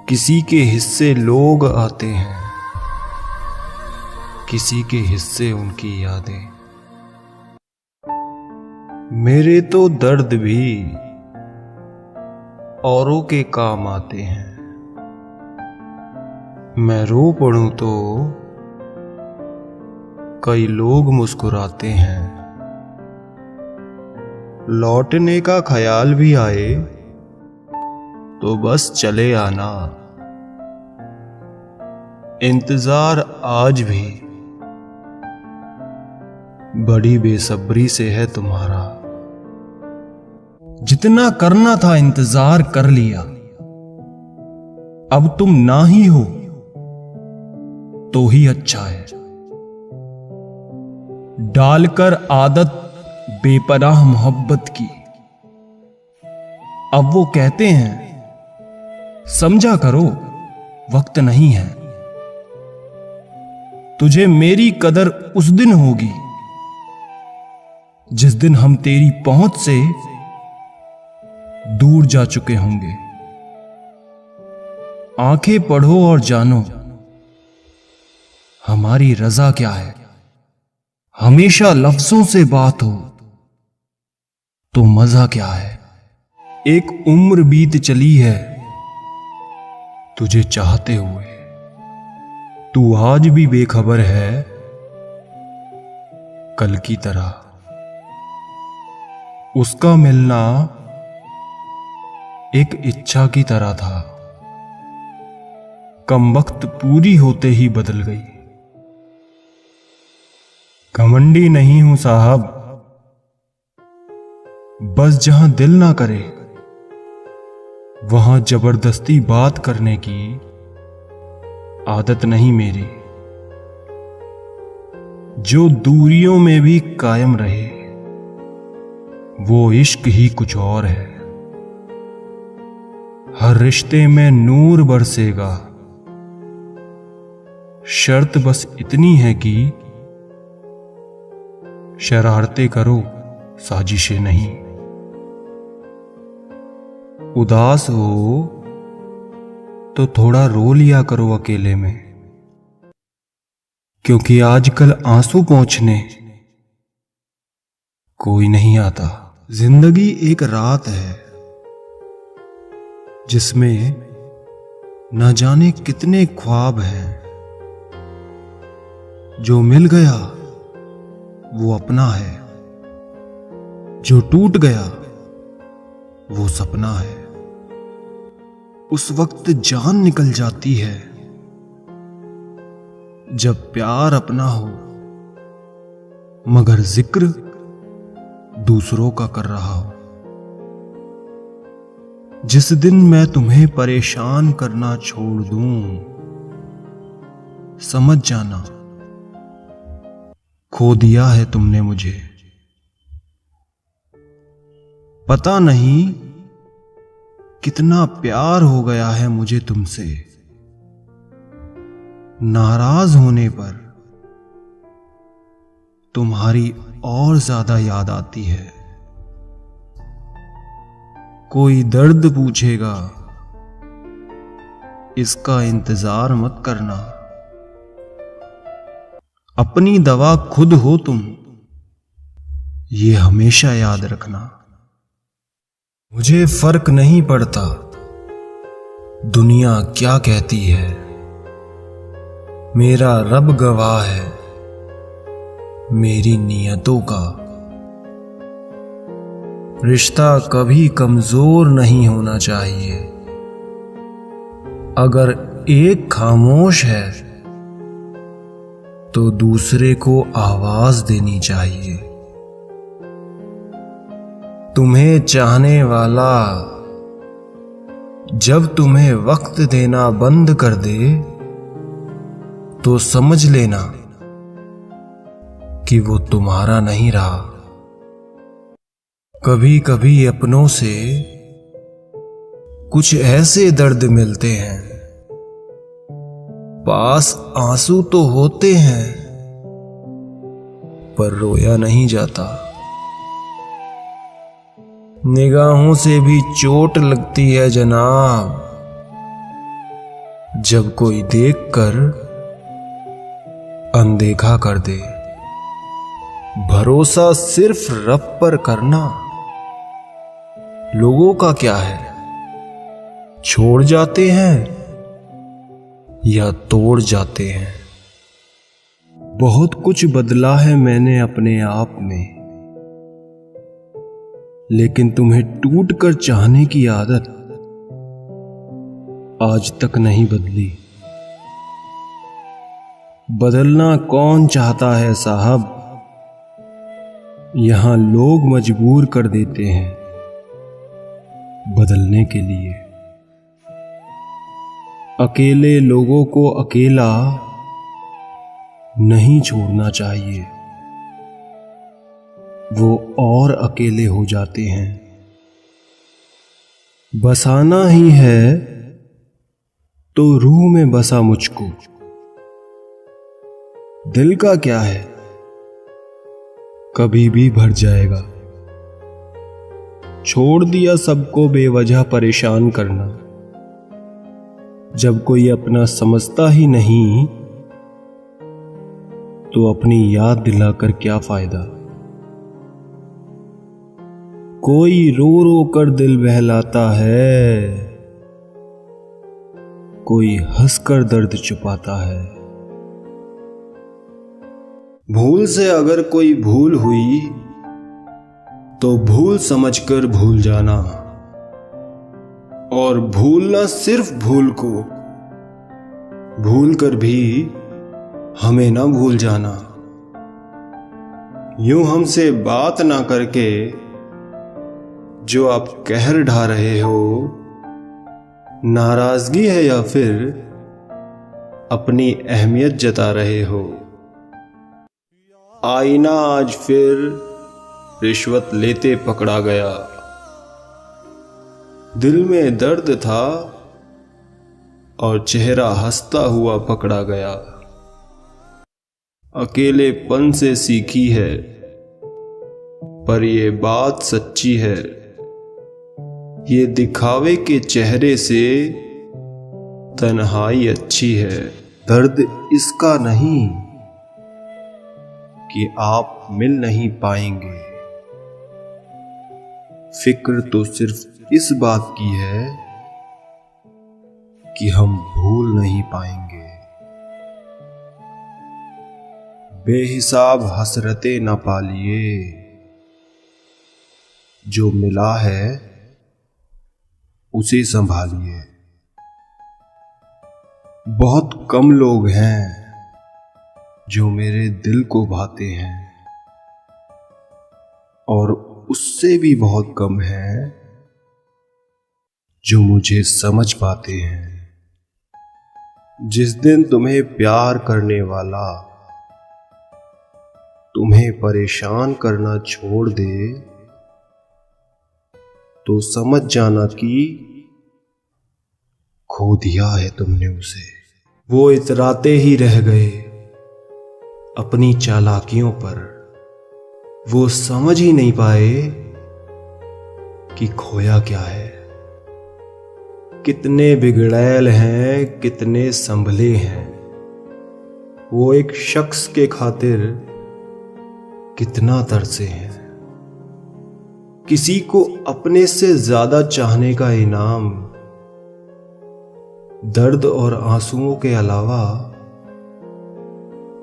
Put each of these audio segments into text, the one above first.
किसी के हिस्से लोग आते हैं, किसी के हिस्से उनकी यादें। मेरे तो दर्द भी औरों के काम आते हैं। मैं रो पड़ूं तो कई लोग मुस्कुराते हैं। लौटने का ख्याल भी आए तो बस चले आना। इंतजार आज भी बड़ी बेसब्री से है तुम्हारा। जितना करना था इंतजार कर लिया, अब तुम ना ही हो तो ही अच्छा है। डालकर आदत बेपनाह मोहब्बत की, अब वो कहते हैं समझा करो वक्त नहीं है। तुझे मेरी कदर उस दिन होगी जिस दिन हम तेरी पहुंच से दूर जा चुके होंगे। आंखें पढ़ो और जानो हमारी रजा क्या है। हमेशा लफ्जों से बात हो तो मजा क्या है। एक उम्र बीत चली है तुझे चाहते हुए, तू आज भी बेखबर है कल की तरह। उसका मिलना एक इच्छा की तरह था, कम वक्त पूरी होते ही बदल गई। घमंडी नहीं हूं साहब, बस जहां दिल ना करे वहां जबरदस्ती बात करने की आदत नहीं मेरी। जो दूरियों में भी कायम रहे वो इश्क ही कुछ और है। हर रिश्ते में नूर बरसेगा, शर्त बस इतनी है कि शरारतें करो साजिशें नहीं। उदास हो तो थोड़ा रो लिया करो अकेले में, क्योंकि आजकल आंसू पोंछने कोई नहीं आता। जिंदगी एक रात है जिसमें न जाने कितने ख्वाब हैं। जो मिल गया वो अपना है, जो टूट गया वो सपना है। उस वक्त जान निकल जाती है जब प्यार अपना हो मगर जिक्र दूसरों का कर रहा हो। जिस दिन मैं तुम्हें परेशान करना छोड़ दूं, समझ जाना खो दिया है तुमने मुझे। पता नहीं कितना प्यार हो गया है मुझे तुमसे। नाराज होने पर तुम्हारी और ज्यादा याद आती है। कोई दर्द पूछेगा इसका इंतजार मत करना। अपनी दवा खुद हो तुम, ये हमेशा याद रखना। मुझे फर्क नहीं पड़ता दुनिया क्या कहती है, मेरा रब गवाह है मेरी नियतों का। रिश्ता कभी कमजोर नहीं होना चाहिए। अगर एक खामोश है तो दूसरे को आवाज देनी चाहिए। तुम्हें चाहने वाला जब तुम्हें वक्त देना बंद कर दे तो समझ लेना कि वो तुम्हारा नहीं रहा। कभी कभी अपनों से कुछ ऐसे दर्द मिलते हैं, पास आंसू तो होते हैं पर रोया नहीं जाता। निगाहों से भी चोट लगती है जनाब, जब कोई देखकर अनदेखा कर दे। भरोसा सिर्फ रब पर करना। लोगों का क्या है, छोड़ जाते हैं या तोड़ जाते हैं। बहुत कुछ बदला है मैंने अपने आप में, लेकिन तुम्हें टूट कर चाहने की आदत आज तक नहीं बदली। बदलना कौन चाहता है साहब, यहां लोग मजबूर कर देते हैं बदलने के लिए। अकेले लोगों को अकेला नहीं छोड़ना चाहिए, वो और अकेले हो जाते हैं। बसाना ही है तो रूह में बसा मुझको। दिल का क्या है, कभी भी भर जाएगा। छोड़ दिया सबको बेवजह परेशान करना। जब कोई अपना समझता ही नहीं तो अपनी याद दिलाकर क्या फायदा। कोई रो रो कर दिल बहलाता है, कोई हंसकर दर्द छुपाता है। भूल से अगर कोई भूल हुई तो भूल समझकर भूल जाना, और भूलना सिर्फ भूल को, भूल कर भी हमें ना भूल जाना। यूं हमसे बात ना करके जो आप कहर ढा रहे हो, नाराजगी है या फिर अपनी अहमियत जता रहे हो। आईना आज फिर रिश्वत लेते पकड़ा गया। दिल में दर्द था और चेहरा हंसता हुआ पकड़ा गया। अकेलेपन से सीखी है पर ये बात सच्ची है, ये दिखावे के चेहरे से तन्हाई अच्छी है। दर्द इसका नहीं कि आप मिल नहीं पाएंगे, फिक्र तो सिर्फ इस बात की है कि हम भूल नहीं पाएंगे। बेहिसाब हसरतें न पालिए, जो मिला है उसे संभालिए। बहुत कम लोग हैं जो मेरे दिल को भाते हैं, और उससे भी बहुत कम है जो मुझे समझ पाते हैं। जिस दिन तुम्हें प्यार करने वाला तुम्हें परेशान करना छोड़ दे तो समझ जाना कि खो दिया है तुमने उसे। वो इतराते ही रह गए अपनी चालाकियों पर, वो समझ ही नहीं पाए कि खोया क्या है। कितने बिगड़ैल हैं, कितने संभले हैं, वो एक शख्स के खातिर कितना तरसे हैं। किसी को अपने से ज्यादा चाहने का इनाम दर्द और आंसुओं के अलावा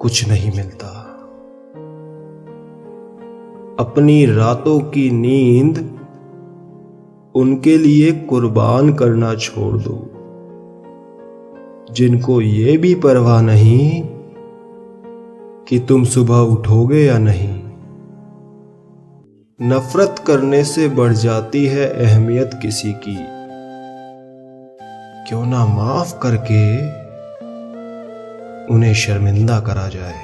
कुछ नहीं मिलता। अपनी रातों की नींद उनके लिए कुर्बान करना छोड़ दो जिनको ये भी परवाह नहीं कि तुम सुबह उठोगे या नहीं। नफरत करने से बढ़ जाती है अहमियत किसी की, क्यों ना माफ करके उन्हें शर्मिंदा करा जाए।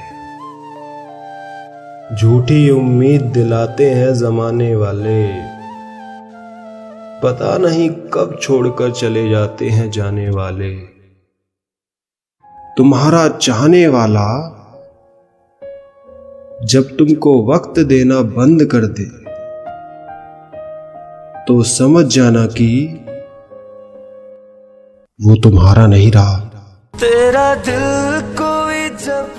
झूठी उम्मीद दिलाते हैं जमाने वाले, पता नहीं कब छोड़कर चले जाते हैं जाने वाले। तुम्हारा चाहने वाला जब तुमको वक्त देना बंद कर दे तो समझ जाना कि वो तुम्हारा नहीं रहा। तेरा दिल कोई जब